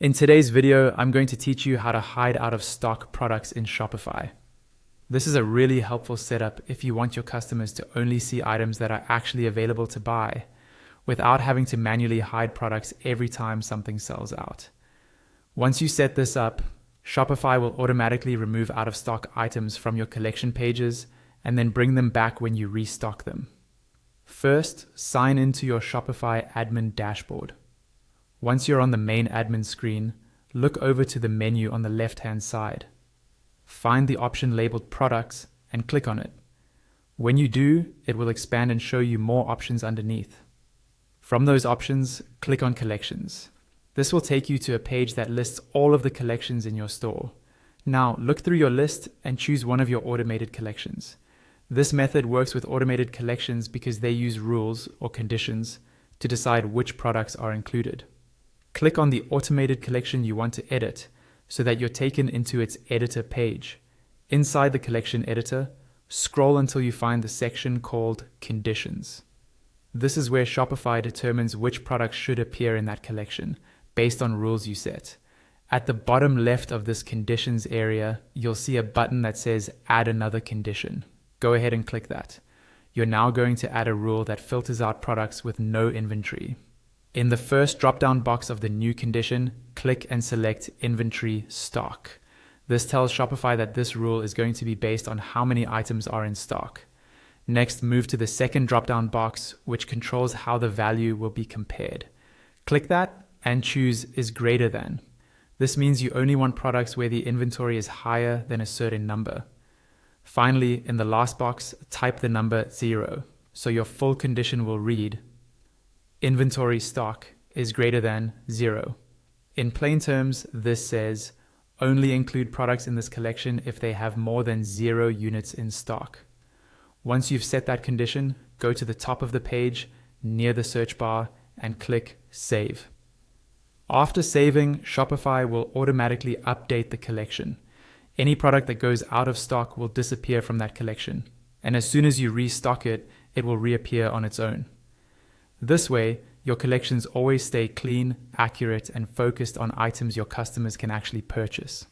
In today's video, I'm going to teach you how to hide out of stock products in Shopify. This is a really helpful setup if you want your customers to only see items that are actually available to buy, without having to manually hide products every time something sells out. Once you set this up, Shopify will automatically remove out of stock items from your collection pages and then bring them back when you restock them. First, sign into your Shopify admin dashboard. Once you're on the main admin screen, look over to the menu on the left-hand side. Find the option labeled Products and click on it. When you do, it will expand and show you more options underneath. From those options, click on Collections. This will take you to a page that lists all of the collections in your store. Now, look through your list and choose one of your automated collections. This method works with automated collections because they use rules or conditions to decide which products are included. Click on the automated collection you want to edit so that you're taken into its editor page. Inside the collection editor, scroll until you find the section called Conditions. This is where Shopify determines which products should appear in that collection based on rules you set. At the bottom left of this conditions area, you'll see a button that says Add another condition. Go ahead and click that. You're now going to add a rule that filters out products with no inventory. In the first drop-down box of the new condition, click and select Inventory Stock. This tells Shopify that this rule is going to be based on how many items are in stock. Next, move to the second drop-down box, which controls how the value will be compared. Click that and choose Is Greater Than. This means you only want products where the inventory is higher than a certain number. Finally, in the last box, type the number 0, so your full condition will read Inventory stock is greater than 0. In plain terms, this says, only include products in this collection if they have more than 0 units in stock. Once you've set that condition, go to the top of the page, near the search bar, and click Save. After saving, Shopify will automatically update the collection. Any product that goes out of stock will disappear from that collection, and as soon as you restock it, it will reappear on its own. This way, your collections always stay clean, accurate, and focused on items your customers can actually purchase.